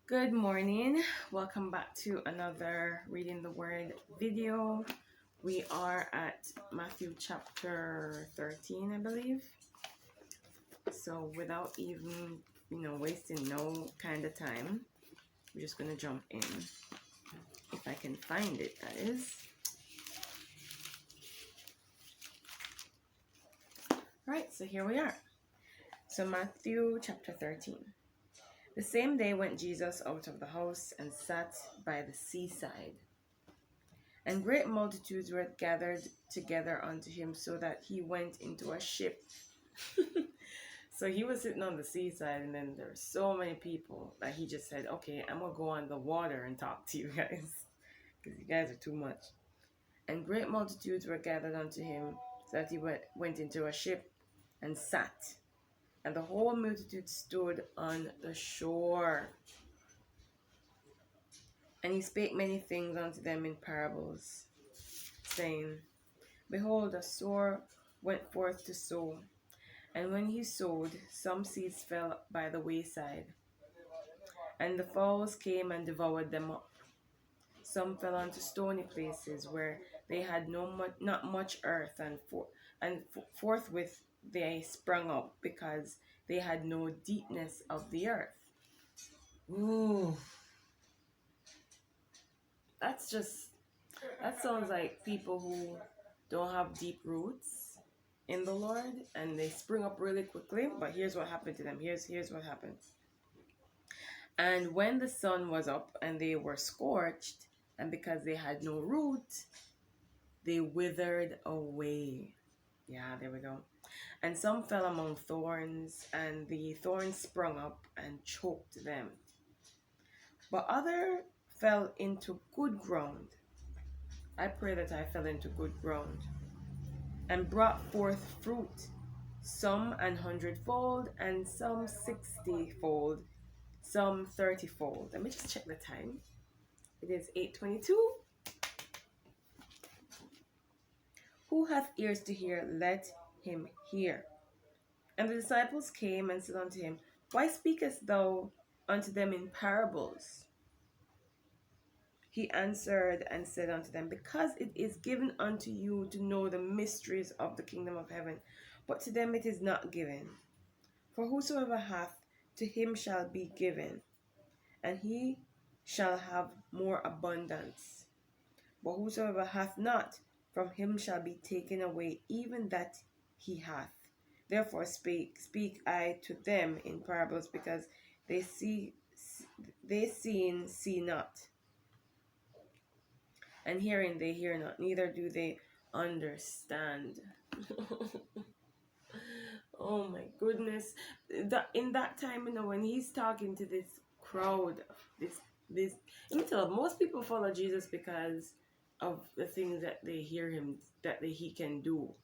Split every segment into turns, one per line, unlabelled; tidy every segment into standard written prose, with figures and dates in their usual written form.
Good morning. Welcome back to another Reading the Word video. We are at Matthew chapter 13, I believe. So without even, wasting no kind of time, we're just going to jump in. If I can find it, that is. All right, so here we are. So Matthew chapter 13. The same day went Jesus out of the house and sat by the seaside. And great multitudes were gathered together unto him, so that he went into a ship. So he was sitting on the seaside, and then there were so many people that he just said, okay, I'm going to go on the water and talk to you guys, because you guys are too much. And great multitudes were gathered unto him, so that he went into a ship and sat. And the whole multitude stood on the shore. And he spake many things unto them in parables, saying, Behold, a sower went forth to sow. And when he sowed, some seeds fell by the wayside, and the fowls came and devoured them up. Some fell onto stony places where they had not much earth, and forthwith they sprung up, because they had no deepness of the earth. Ooh, that sounds like people who don't have deep roots in the Lord, and they spring up really quickly. But here's what happened to them. Here's what happened. And when the sun was up and they were scorched, and because they had no root, they withered away. Yeah, there we go. And some fell among thorns, and the thorns sprung up and choked them. But other fell into good ground. I pray that I fell into good ground and brought forth fruit, some 100-fold, and some 60-fold, some 30-fold. Let me just check the time. It is 8:22. Who hath ears to hear, let him hear. And the disciples came and said unto him, Why speakest thou unto them in parables? He answered and said unto them, Because it is given unto you to know the mysteries of the kingdom of heaven, but to them it is not given. For whosoever hath, to him shall be given, and he shall have more abundance. But whosoever hath not, from him shall be taken away even that he hath. Therefore speak I to them in parables, because they seeing see not, and hearing they hear not, neither do they understand. Oh my goodness. In that time, when he's talking to this crowd, this let me tell you, most people follow Jesus because of the things that they hear him, he can do.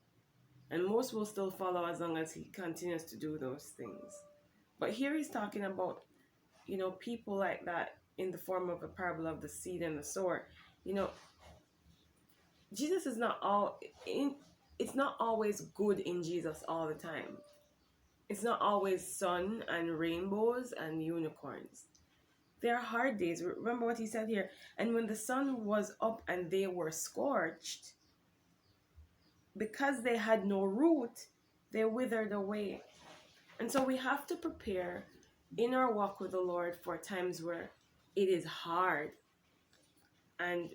And most will still follow as long as he continues to do those things. But here he's talking about, people like that in the form of a parable of the seed and the sower. Jesus is not it's not always good in Jesus all the time. It's not always sun and rainbows and unicorns. There are hard days. Remember what he said here. And when the sun was up and they were scorched, because they had no root, they withered away. And so we have to prepare in our walk with the Lord for times where it is hard. And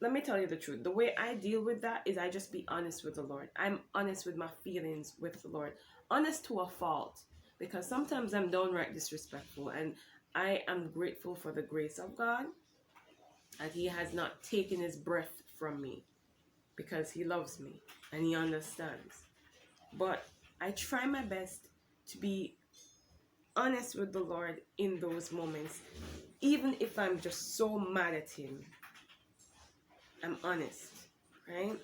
let me tell you the truth. The way I deal with that is I just be honest with the Lord. I'm honest with my feelings with the Lord. Honest to a fault. Because sometimes I'm downright disrespectful. And I am grateful for the grace of God, that he has not taken his breath from me, because he loves me and he understands. But I try my best to be honest with the Lord in those moments. Even if I'm just so mad at him, I'm honest, right?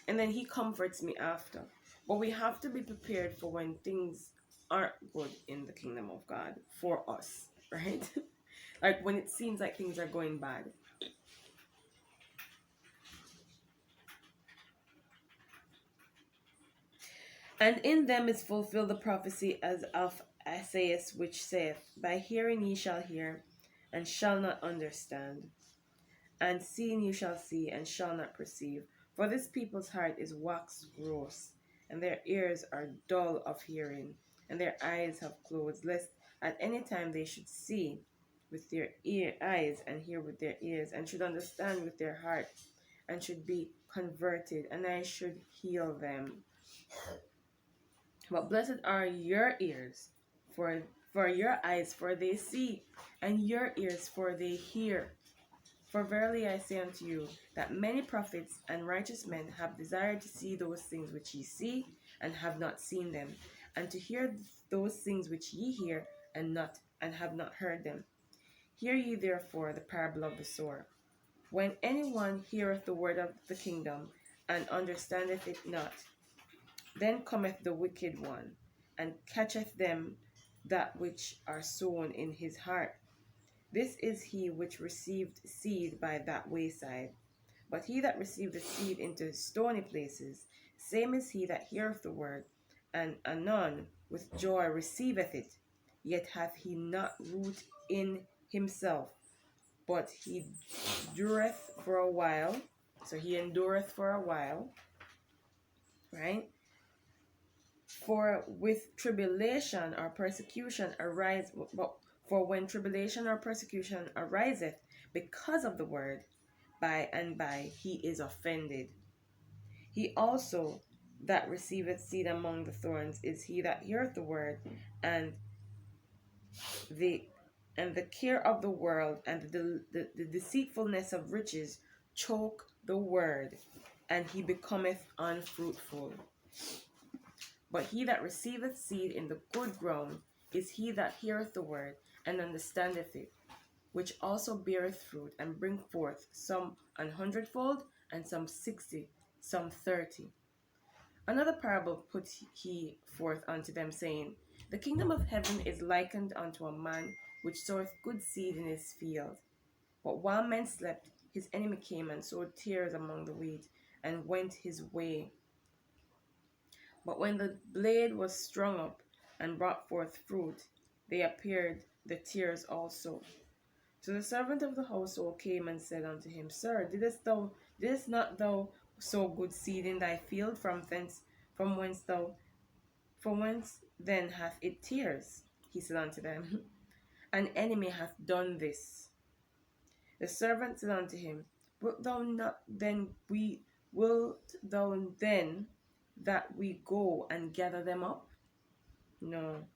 And then he comforts me after. But we have to be prepared for when things aren't good in the kingdom of God for us, right? Like when it seems like things are going bad. And in them is fulfilled the prophecy as of Isaiah, which saith, By hearing ye shall hear, and shall not understand, and seeing you shall see, and shall not perceive. For this people's heart is waxed gross, and their ears are dull of hearing, and their eyes have closed, lest at any time they should see with their eyes, and hear with their ears, and should understand with their heart, and should be converted, and I should heal them. But blessed are your ears, for your eyes, for they see, and your ears, for they hear. For verily I say unto you, that many prophets and righteous men have desired to see those things which ye see, and have not seen them, and to hear those things which ye hear, and have not heard them. Hear ye therefore the parable of the sower. When any one heareth the word of the kingdom, and understandeth it not, then cometh the wicked one, and catcheth them that which are sown in his heart. This is he which received seed by that wayside. But he that received the seed into stony places, same is he that heareth the word, and anon with joy receiveth it, yet hath he not root in himself, but he dureth for a while. So he endureth for a while, right? For with tribulation or persecution arise, for when tribulation or persecution ariseth because of the word, by and by he is offended. He also that receiveth seed among the thorns is he that heareth the word, and the care of the world and the deceitfulness of riches choke the word, and he becometh unfruitful. But he that receiveth seed in the good ground is he that heareth the word, and understandeth it, which also beareth fruit, and bring forth some 100-fold, and some 60, some 30. Another parable put he forth unto them, saying, The kingdom of heaven is likened unto a man which soweth good seed in his field. But while men slept, his enemy came and sowed tares among the wheat, and went his way. But when the blade was strung up and brought forth fruit, they appeared the tares also. So the servant of the household came and said unto him, Sir, didst not thou sow good seed in thy field? From whence then hath it tares? He said unto them, An enemy hath done this. The servant said unto him, Wilt thou then that we go and gather them up? No.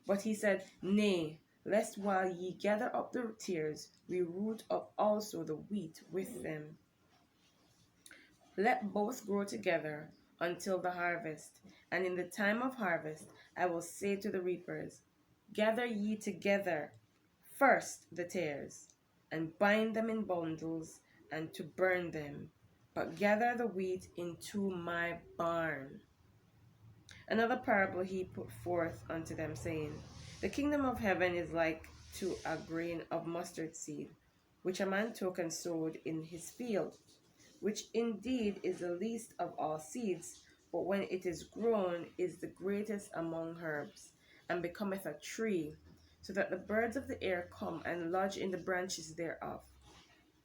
But he said, Nay, lest while ye gather up the tares, we root up also the wheat with them. Let both grow together until the harvest. And in the time of harvest I will say to the reapers, Gather ye together first the tares, and bind them in bundles, and to burn them, but gather the wheat into my barn. Another parable he put forth unto them, saying, The kingdom of heaven is like to a grain of mustard seed, which a man took and sowed in his field, which indeed is the least of all seeds, but when it is grown is the greatest among herbs, and becometh a tree, so that the birds of the air come and lodge in the branches thereof.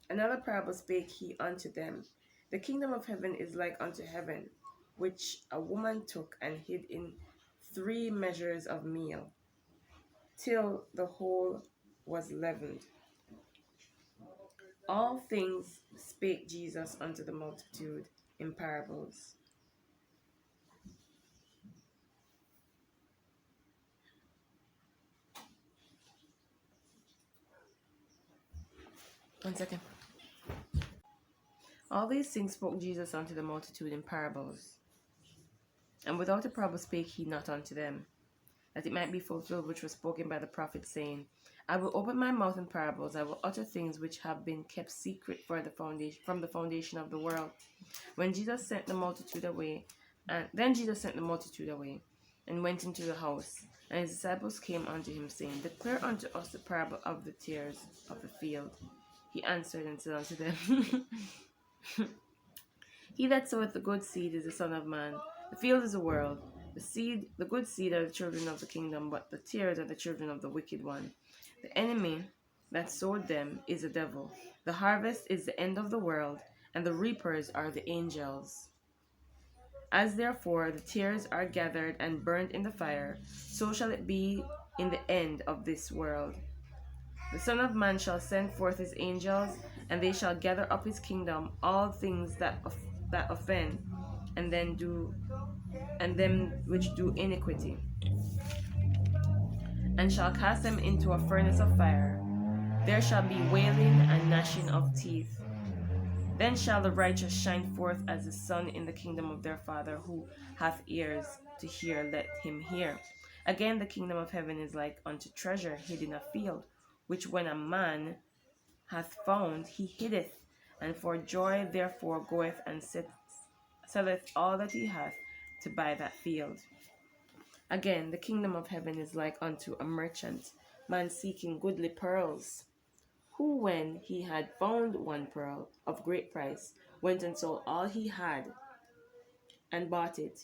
Another parable spake he unto them, The kingdom of heaven is like unto heaven, which a woman took and hid in 3 measures of meal, till the whole was leavened. All things spake Jesus unto the multitude in parables. One second. All these things spoke Jesus unto the multitude in parables. And without a parable spake he not unto them, that it might be fulfilled which was spoken by the prophet, saying, I will open my mouth in parables, I will utter things which have been kept secret from the foundation of the world. Then Jesus sent the multitude away, and went into the house. And his disciples came unto him, saying, Declare unto us the parable of the tares of the field. He answered and said unto them, He that soweth the good seed is the Son of Man. The field is the world. The good seed are the children of the kingdom, but the tares are the children of the wicked one. The enemy that sowed them is a devil. The harvest is the end of the world, and the reapers are the angels. As therefore the tares are gathered and burnt in the fire, so shall it be in the end of this world. The Son of Man shall send forth his angels, and they shall gather up his kingdom all things that offend, and them which do iniquity, and shall cast them into a furnace of fire. There shall be wailing and gnashing of teeth. Then shall the righteous shine forth as the sun in the kingdom of their Father. Who hath ears to hear, let him hear. Again, the kingdom of heaven is like unto treasure hid in a field, which when a man hath found, he hideth, and for joy therefore goeth and selleth all that he hath to buy that field. Again, the kingdom of heaven is like unto a merchant, man seeking goodly pearls, who, when he had found one pearl of great price, went and sold all he had and bought it.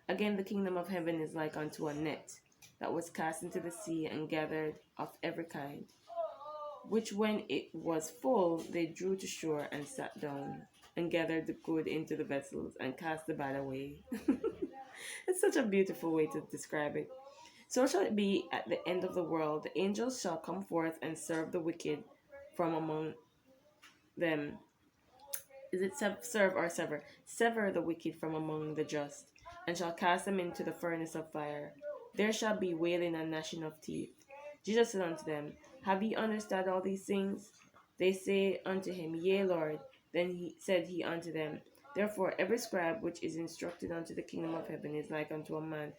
Again, the kingdom of heaven is like unto a net that was cast into the sea and gathered of every kind, which when it was full, they drew to shore and sat down, and gathered the good into the vessels, and cast the bad away. It's such a beautiful way to describe it. So shall it be at the end of the world. The angels shall come forth and serve the wicked from among them. Is it serve or sever? Sever the wicked from among the just, and shall cast them into the furnace of fire. There shall be wailing and gnashing of teeth. Jesus said unto them, Have ye understood all these things? They say unto him, Yea, Lord. Then said he unto them, Therefore every scribe which is instructed unto the kingdom of heaven is like unto a man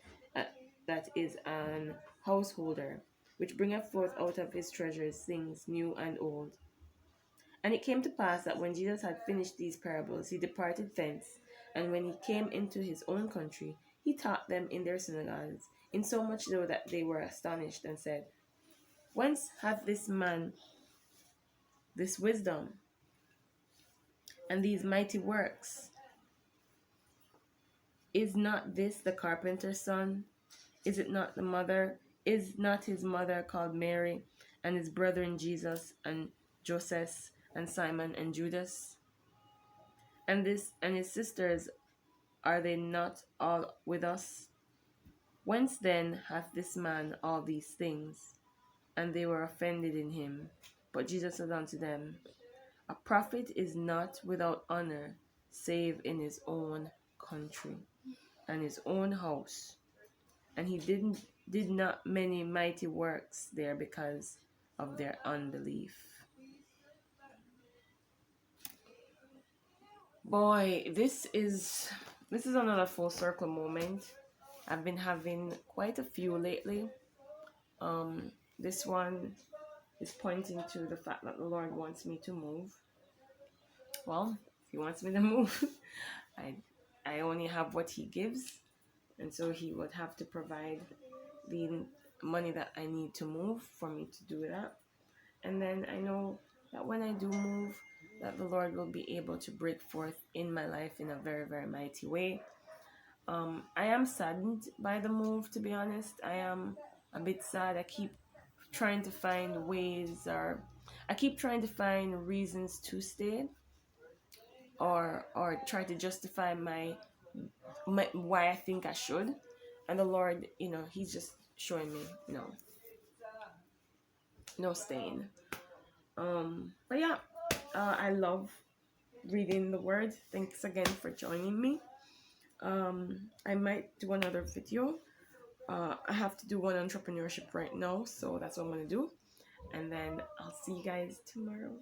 that is an householder, which bringeth forth out of his treasures things new and old. And it came to pass that when Jesus had finished these parables, he departed thence, and when he came into his own country, he taught them in their synagogues, insomuch so that they were astonished, and said, Whence hath this man this wisdom and these mighty works? Is not this the carpenter's son? Is not his mother called Mary, and his brethren Jesus and Joseph and Simon and Judas? And his sisters, are they not all with us? Whence then hath this man all these things? And they were offended in him. But Jesus said unto them, A prophet is not without honor, save in his own country and his own house. And he did not many mighty works there because of their unbelief. Boy, this is another full circle moment. I've been having quite a few lately. This one is pointing to the fact that the Lord wants me to move. Well, if he wants me to move, I only have what he gives, and so he would have to provide the money that I need to move for me to do that. And then I know that when I do move, that the Lord will be able to break forth in my life in a very, very mighty way. I am saddened by the move, to be honest. I am a bit sad. I keep trying to find reasons to stay, or try to justify my why I think I should. And the Lord, he's just showing me, no staying. But yeah, I love reading the word. Thanks again for joining me. I might do another video. I have to do one entrepreneurship right now, so that's what I'm gonna do. And then I'll see you guys tomorrow.